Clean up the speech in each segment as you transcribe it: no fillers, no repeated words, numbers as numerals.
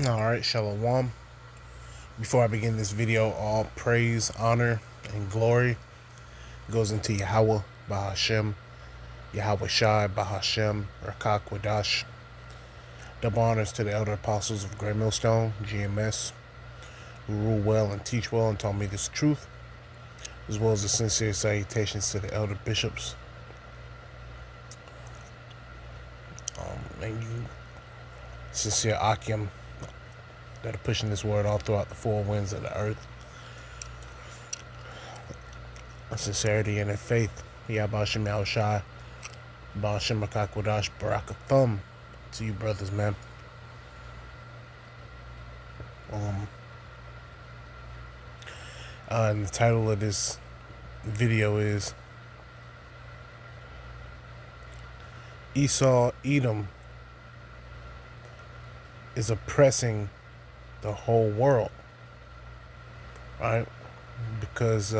Alright, Shalom. Before I begin this video, all praise, honor, and glory goes into Yahweh, Bahashem, Yahweh Shai, Bahashem, Rakak Wadash. Double honors to the elder apostles of Great Millstone, GMS, who rule well and teach well and taught me this truth, as well as the sincere salutations to the elder bishops. And you sincere Akim that are pushing this word all throughout the four winds of the earth. A sincerity and a faith. Yabashim Yahushai, Bashim Rakak Wadash, Barakathum to you brothers, man. And the title of this video is Esau Edom is oppressing the whole world, right? Because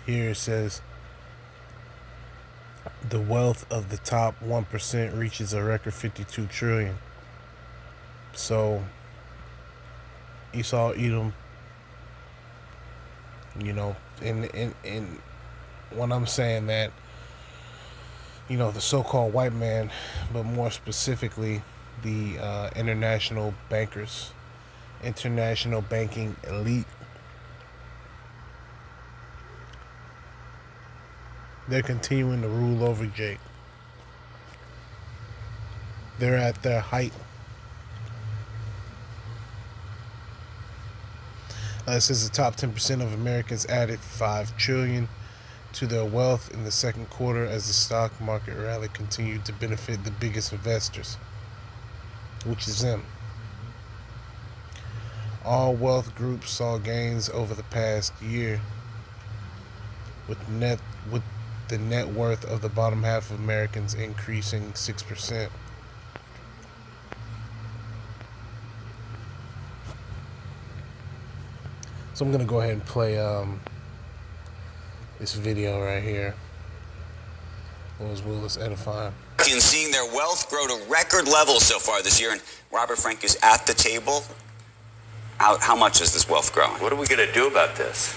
here it says the wealth of the top 1% reaches a record 52 trillion. So Esau Edom, you know, in when I'm saying that, you know, the so-called white man, but more specifically the international bankers, international banking elite, they're continuing to rule over Jake. They're at their height. It says the top 10% of Americans added $5 trillion to their wealth in the second quarter as the stock market rally continued to benefit the biggest investors, which is them. All wealth groups saw gains over the past year, with the net worth of the bottom half of Americans increasing 6%. So I'm gonna go ahead and play this video right here. It was Willis edifying. Seeing their wealth grow to record levels so far this year, and Robert Frank is at the table. How much is this wealth growing? What are we going to do about this?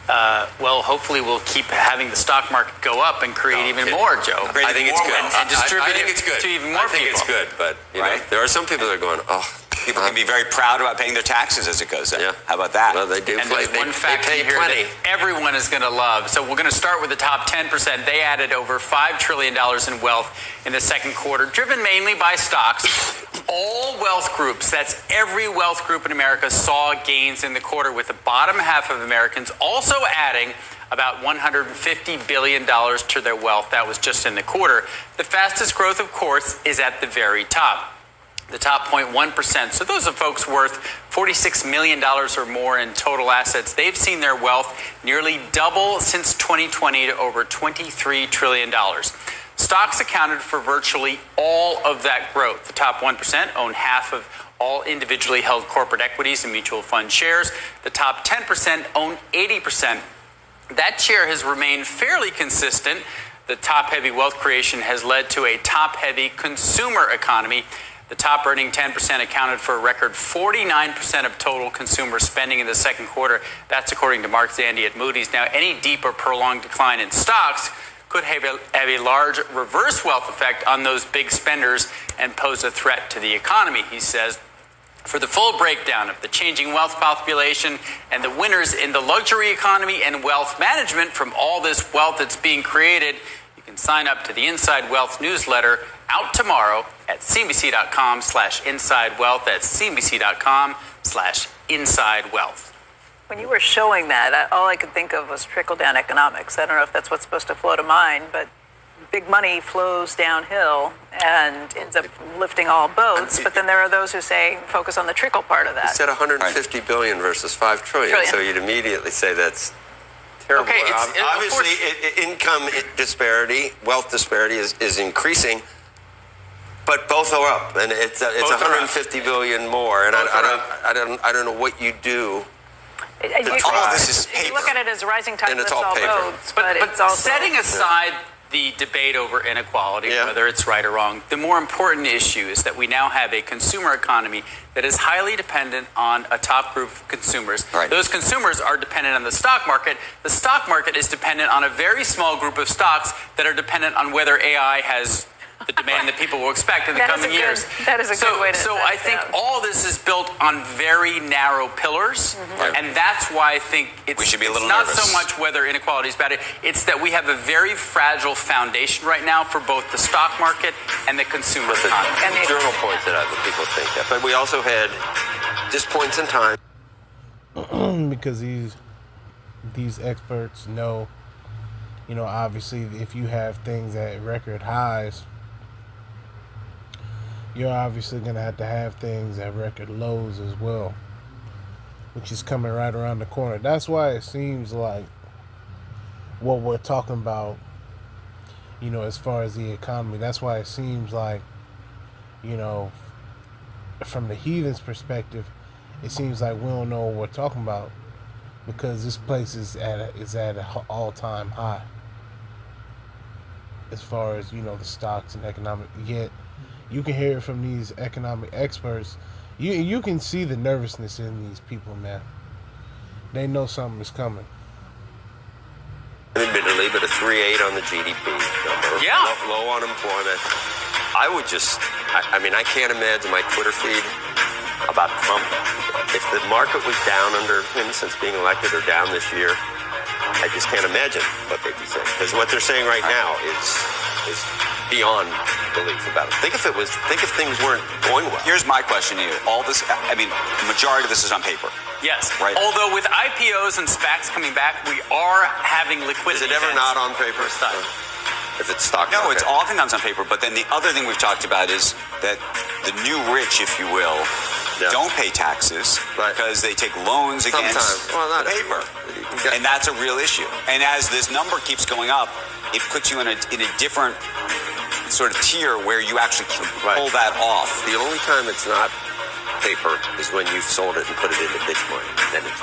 Well, hopefully we'll keep having the stock market go up and create even more, Joe. I think it's good. And distribute I think it's good. to even more people. I think it's good, but you know, there are some people that are going, oh. People can be very proud about paying their taxes as it goes up. Yeah. How about that? Well, they do. And there's one fact pay here plenty. that everyone is going to love. So we're going to start with the top 10%. They added over $5 trillion in wealth in the second quarter, driven mainly by stocks. All wealth groups, that's every wealth group in America, saw gains in the quarter, with the bottom half of Americans also adding about $150 billion to their wealth. That was just in the quarter. The fastest growth, of course, is at the very top. The top 0.1%. So those are folks worth $46 million or more in total assets. They've seen their wealth nearly double since 2020 to over $23 trillion. Stocks accounted for virtually all of that growth. The top 1% own half of all individually held corporate equities and mutual fund shares. The top 10% own 80%. That share has remained fairly consistent. The top-heavy wealth creation has led to a top-heavy consumer economy. The top earning 10% accounted for a record 49% of total consumer spending in the second quarter. That's according to Mark Zandi at Moody's. Now, any deep or prolonged decline in stocks could have a large reverse wealth effect on those big spenders and pose a threat to the economy, he says. For the full breakdown of the changing wealth population and the winners in the luxury economy and wealth management from all this wealth that's being created, you can sign up to the Inside Wealth newsletter, out tomorrow at cnbc.com/insidewealth. That's cnbc.com/insidewealth. When you were showing that, all I could think of was trickle-down economics. I don't know if that's what's supposed to flow to mind, but big money flows downhill and ends up lifting all boats. But then there are those who say focus on the trickle part of that. You said 150 billion versus 5 trillion, so you'd immediately say that's terrible. Okay, obviously, income disparity, wealth disparity is increasing. But both are up, and it's 150 billion more, and I don't know what you do. All this is paper. You look at it as rising tide And it's lifts all all paper. boats, but it's also setting aside the debate over inequality, Yeah. whether it's right or wrong. The more important issue is that we now have a consumer economy that is highly dependent on a top group of consumers. Right. Those consumers are dependent on the stock market. The stock market is dependent on a very small group of stocks that are dependent on whether AI has the demand that people will expect in the coming years. That is a good way to. So I think all this is built on very narrow pillars, and that's why I think We should be a little it's not nervous. so much whether inequality is bad. It's that we have a very fragile foundation right now for both the stock market and the consumer The economy. And the- journal points it out that people think that. But we also had just points in time. Because these experts know, obviously if you have things at record highs, you're obviously going to have things at record lows as well, which is coming right around the corner. That's why it seems like what we're talking about, as far as the economy, that's why it seems like, from the heathens' perspective, it seems like we don't know what we're talking about, because this place is at an all-time high as far as the stocks and economic. Yet you can hear it from these economic experts. You can see the nervousness in these people, man. They know something is coming. Admittedly, but a 3.8 on the GDP number. Yeah. Low unemployment. I would just, I mean, I can't imagine my Twitter feed about Trump. If the market was down under him since being elected or down this year, I just can't imagine what they'd be saying. Because what they're saying right now is beyond belief about it. Think if things weren't going well. Here's my question to you. All this, I mean, the majority of this is on paper. Yes. Right. Although with IPOs and SPACs coming back, we are having Is liquidity it ever events. not on paper? Stock. If it's stock No, market. it's oftentimes on paper. But then the other thing we've talked about is that the new rich, if you will, Yeah. don't pay taxes Right. because they take loans against Sometimes. Well, not the paper. got- And that's a real issue. And as this number keeps going up, it puts you in a different sort of tier where you actually can Right. pull that off. The only time it's not paper is when you've sold it and put it into Bitcoin. Then it's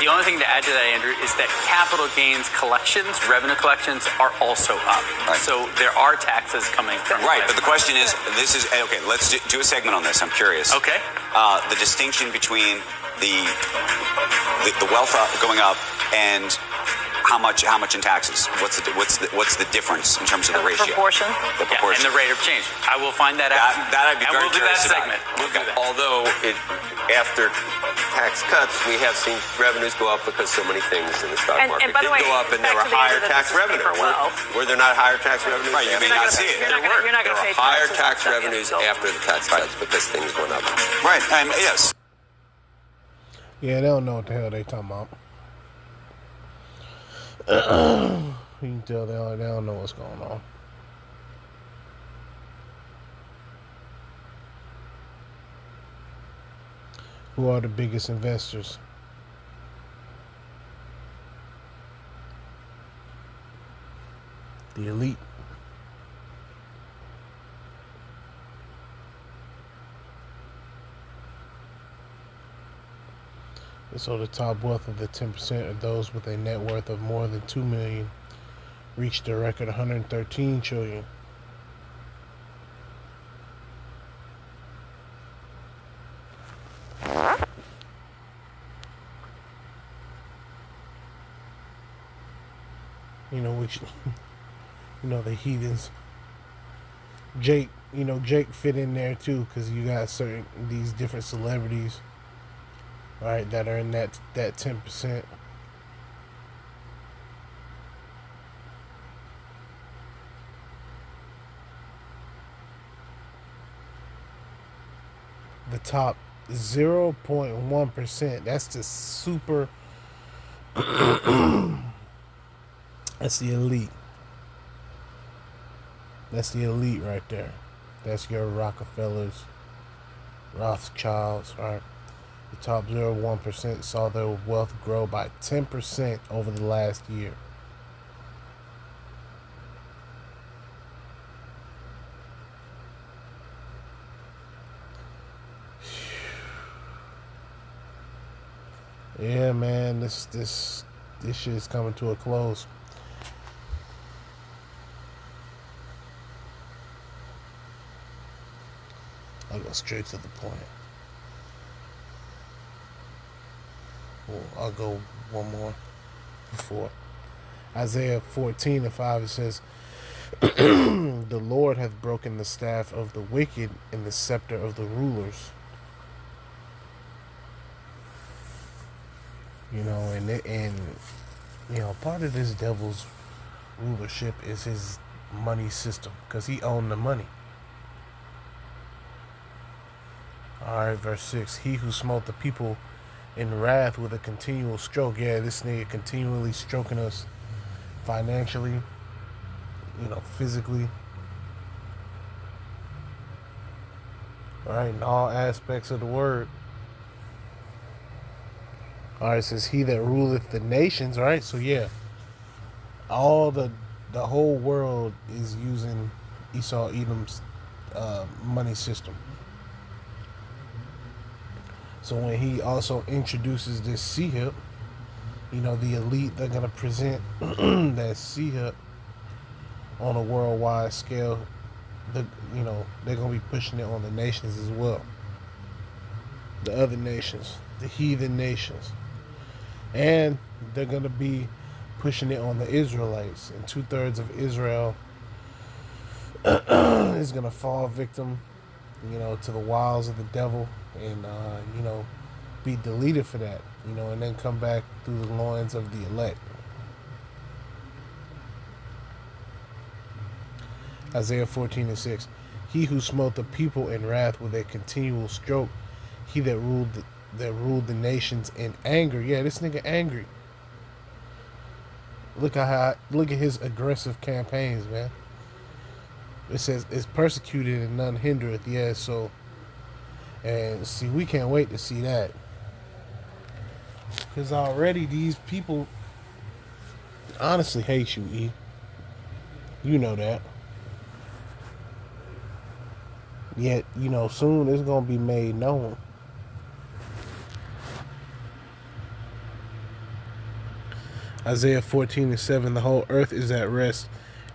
The only thing to add to that, Andrew, is that capital gains collections, revenue collections, are also up. Right. So there are taxes coming from Right, but the question is, okay, let's do a segment on this. I'm curious. Okay. The distinction between the wealth going up and how much in taxes? What's the difference in terms of the ratio? Proportion. The Yeah, proportion. and the rate of change. I will find that out. That I'd be and very we'll do that curious about. segment. We'll do that. Although after tax cuts, we have seen revenues go up because so many things in the stock And market by the did way, go up, and there back were to the higher idea that tax this is revenue. paper wealth. Were there not higher tax revenues? Right, you may after- not see it. You're not going to There were pay higher taxes tax on that revenues yet, so. after the tax cuts because things went up. Right. Yes. Yeah, they don't know what the hell they talking about. You can tell they don't know what's going on. Who are the biggest investors? The elite. So the top wealth of the 10% of those with a net worth of more than 2 million reached a record 113 trillion. Which, the heathens. Jake fit in there too, because you got these different celebrities, right, that are in that 10%. The top 0.1%. That's the super. That's the elite. That's the elite right there. That's your Rockefellers, Rothschilds, right? The top 0.1% saw their wealth grow by 10% over the last year. Yeah, man, this shit is coming to a close. I'll go straight to the point. Well, I'll go one more before. Isaiah 14:5, it says, the Lord hath broken the staff of the wicked and the scepter of the rulers. You know, and you know, part of this devil's rulership is his money system, because he owned the money. Alright, verse 6. He who smote the people in wrath with a continual stroke. Yeah, this nigga continually stroking us financially, you know, physically. Alright, in all aspects of the word. Alright, it says he that ruleth the nations. Alright, so yeah, all the whole world is using Esau Edom's money system. So when he also introduces this C-Hip, you know, the elite, they're gonna present that C-Hip on a worldwide scale. You know, they're gonna be pushing it on the nations as well, the other nations, the heathen nations, and they're gonna be pushing it on the Israelites. And 2/3 of Israel is gonna fall victim, you know, to the wiles of the devil, and you know, be deleted for that, you know, and then come back through the loins of the elect. Isaiah 14:6. He who smote the people in wrath with a continual stroke, he that ruled the nations in anger. Yeah, this nigga angry. Look at his aggressive campaigns, man. It says it's persecuted and none hindereth. Yeah, so, and see, we can't wait to see that, because already these people honestly hate you, E. You know that. Yet, you know, soon it's gonna be made known. Isaiah 14:7. The whole earth is at rest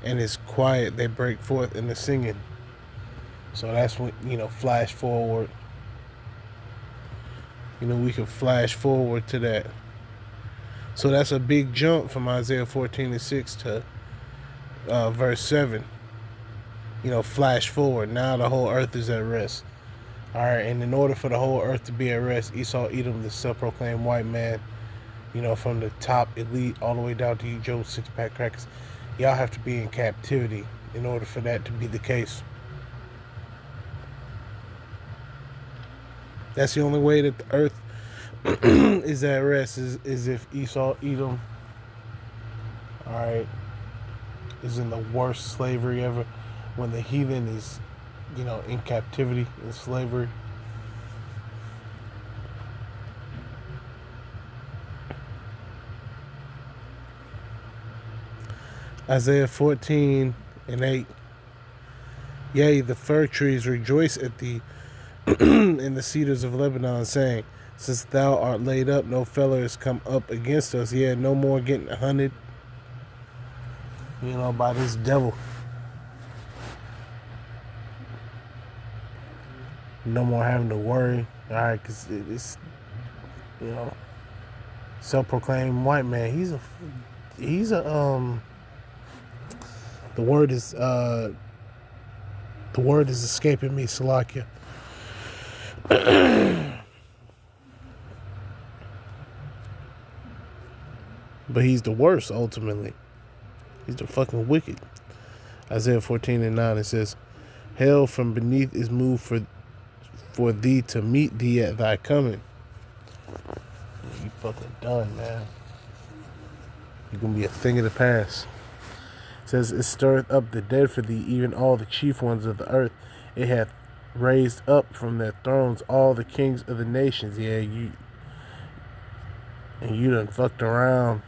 and is quiet. They break forth in the singing. So that's when, you know, flash forward. You know, we can flash forward to that. So that's a big jump from Isaiah 14:6 to verse 7. You know, flash forward. Now the whole earth is at rest. Alright, and in order for the whole earth to be at rest, Esau Edom, the self-proclaimed white man, you know, from the top elite all the way down to you Joe six-pack crackers, y'all have to be in captivity in order for that to be the case. That's the only way that the earth is at rest, is if Esau Edom, alright, is in the worst slavery ever. When the heathen is, you know, in captivity, in slavery. Isaiah 14:8. Yea, the fir trees rejoice at thee, and the cedars of Lebanon, saying, since thou art laid up, no feller has come up against us. Yeah, no more getting hunted, you know, by this devil. No more having to worry, alright, because it's, you know, self-proclaimed white man. He's a the word is escaping me, Salakia. But he's the worst, ultimately. He's the fucking wicked. Isaiah 14:9, it says, hell from beneath is moved for thee to meet thee at thy coming. You fucking done, man. You're gonna be a thing of the past. It says, it stirreth up the dead for thee, even all the chief ones of the earth. It hath raised up from their thrones all the kings of the nations. Yeah, you done fucked around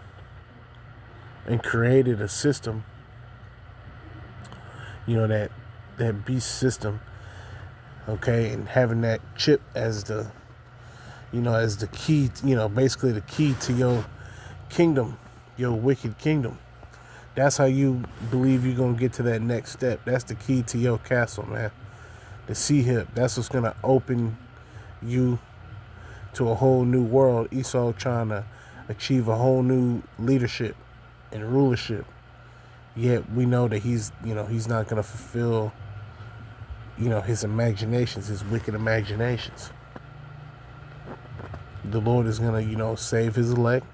and created a system, you know, that beast system. Okay, and having that chip as the, you know, as the key, you know, basically the key to your kingdom, your wicked kingdom. That's how you believe you're going to get to that next step. That's the key to your castle, man. The C-hip. That's what's going to open you to a whole new world. Esau trying to achieve a whole new leadership and rulership. Yet we know that he's not going to fulfill, his imaginations, his wicked imaginations. The Lord is going to, save his elect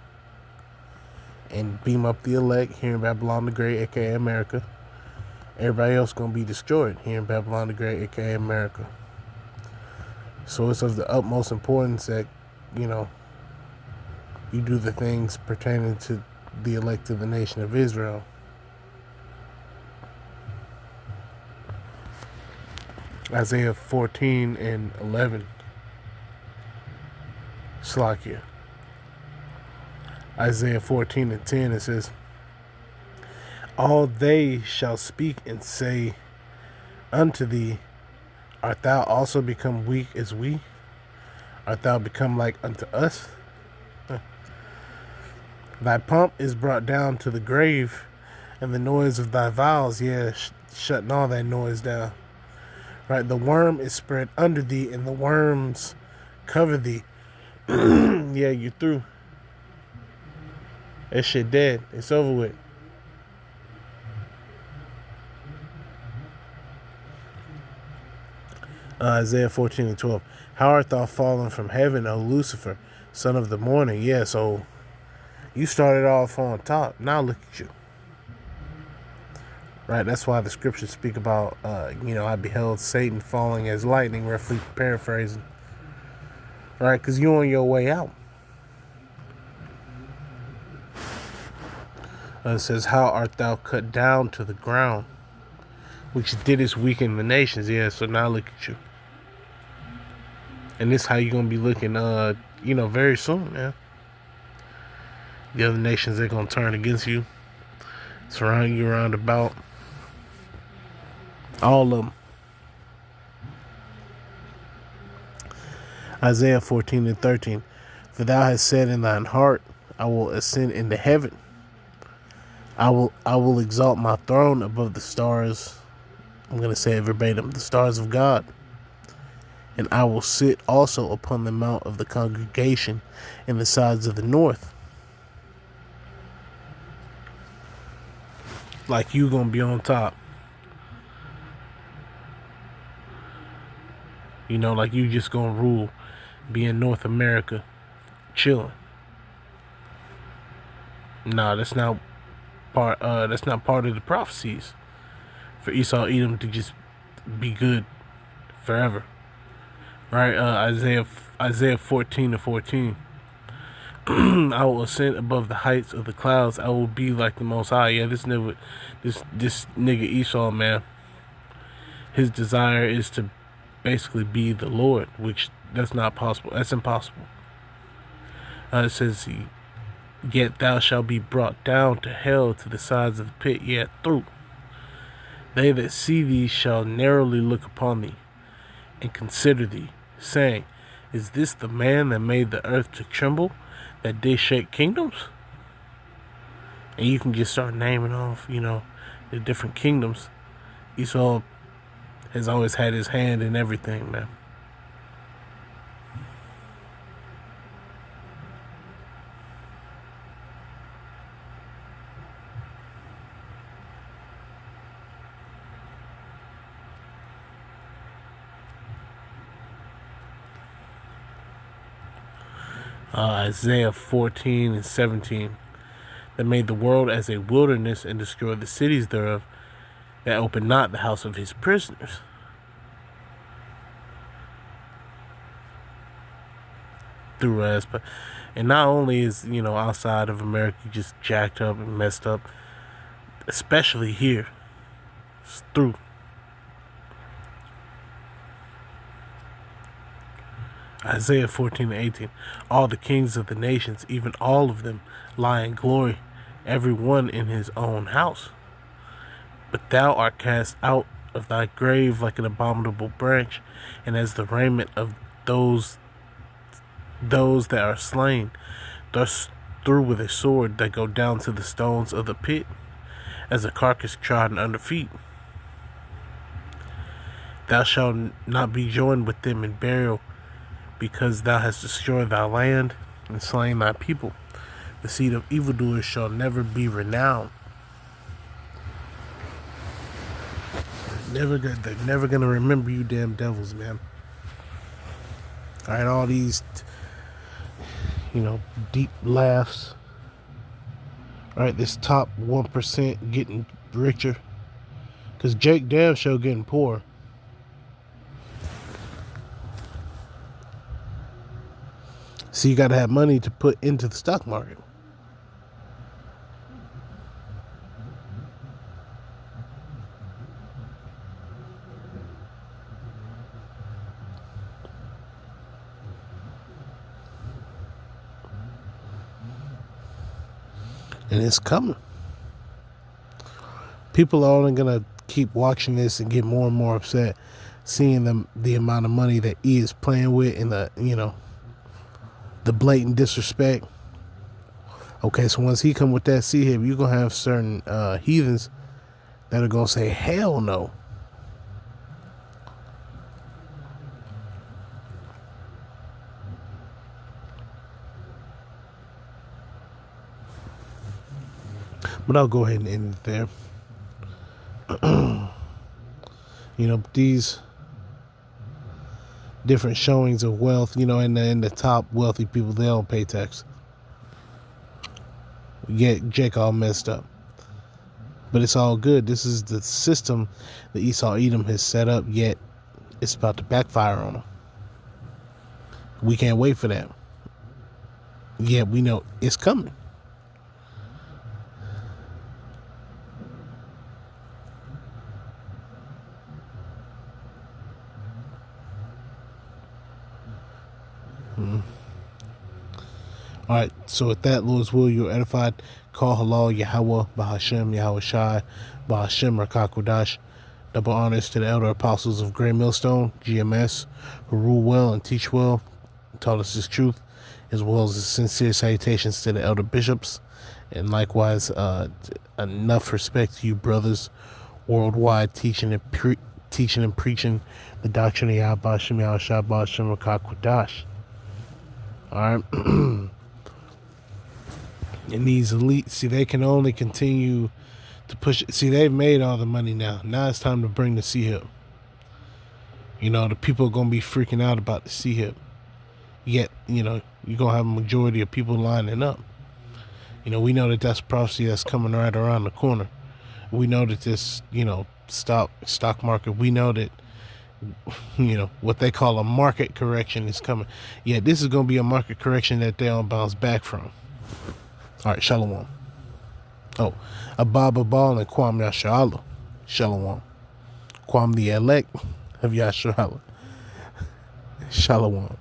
and beam up the elect here in Babylon the Great, aka America. Everybody else going to be destroyed here in Babylon the Great, aka America. So it's of the utmost importance that, you do the things pertaining to the elect of the nation of Israel. Isaiah 14:11. Slakia. Isaiah 14:10, it says, all they shall speak and say unto thee, art thou also become weak as we? Art thou become like unto us? Thy pomp is brought down to the grave, and the noise of thy vows, shutting all that noise down. Right, the worm is spread under thee, and the worms cover thee. Yeah, you're through. That shit dead. It's over with. Isaiah 14:12. How art thou fallen from heaven, O Lucifer, son of the morning? Yeah, so you started off on top. Now look at you. Right, that's why the scriptures speak about, I beheld Satan falling as lightning, roughly paraphrasing. Right, because you're on your way out. It says, how art thou cut down to the ground, which didst weaken the nations? Yeah, so now look at you. And this is how you're going to be looking, very soon, man. The other nations, they're going to turn against you, surround you around about. All of them. Isaiah 14:13. For thou hast said in thine heart, I will ascend into heaven. I will exalt my throne above the stars. I'm going to say it verbatim. The stars of God. And I will sit also upon the mount of the congregation in the sides of the north. Like you going to be on top. Like you just gonna rule, be in North America, chilling. Nah, that's not part of the prophecies for Esau Edom to just be good forever. Right? Isaiah 14:14. I will ascend above the heights of the clouds. I will be like the Most High. Yeah, this nigga Esau, man. His desire is to basically be the Lord, which that's not possible. That's impossible. It says, yet thou shalt be brought down to hell, to the sides of the pit, yet through. They that see thee shall narrowly look upon thee, and consider thee, saying, is this the man that made the earth to tremble, that did shake kingdoms? And you can just start naming off, the different kingdoms. Esau has always had his hand in everything, man. Isaiah 14:17. That made the world as a wilderness and destroyed the cities thereof, that opened not the house of his prisoners. Through us, and not only is outside of America just jacked up and messed up, especially here, it's through. Isaiah 14:18. All the kings of the nations, even all of them, lie in glory, every one in his own house. But thou art cast out of thy grave like an abominable branch, and as the raiment of those that are slain, thus through with a sword that go down to the stones of the pit, as a carcass trodden under feet. Thou shalt not be joined with them in burial, because thou hast destroyed thy land and slain thy people. The seed of evildoers shall never be renowned. They're never gonna remember you damn devils, man. Alright, all these, deep laughs. Alright, this top 1% getting richer. Because Jake damn show getting poor. So you gotta have money to put into the stock market. And it's coming. People are only gonna keep watching this and get more and more upset, seeing the amount of money that E is playing with and the blatant disrespect. Okay, so once he come with that C-hip, you're gonna have certain heathens that are gonna say, hell no. But I'll go ahead and end it there. These different showings of wealth, in the top wealthy people, they don't pay tax. Get Jake all messed up. But it's all good. This is the system that Esau Edom has set up, yet it's about to backfire on them. We can't wait for that. Yet we know it's coming. Alright, so with that, Lord's will, you're edified. Call halal Yahweh, Bahashem, Yahweh Shai, Bahashem, Rakakwadash. Double honors to the elder apostles of Great Millstone, GMS, who rule well and teach well, taught us his truth, as well as sincere salutations to the elder bishops, and likewise enough respect to you brothers worldwide teaching and preaching the doctrine of Yahweh, Bahashem, Yahweh Shai, Bahashem, Rakakwadash. Alright. And these elites, see, they can only continue to push it. See, they've made all the money now. Now it's time to bring the C-hip. The people are going to be freaking out about the C-hip. Yet, you're going to have a majority of people lining up. We know that that's prophecy that's coming right around the corner. We know that this, stock market, we know that, what they call a market correction is coming. Yeah, this is going to be a market correction that they'll bounce back from. All right, Shalom. Oh, Abba Babal and Kwam Yasharallah. Shalom. Kwam the elect of Yasharallah. Shalom.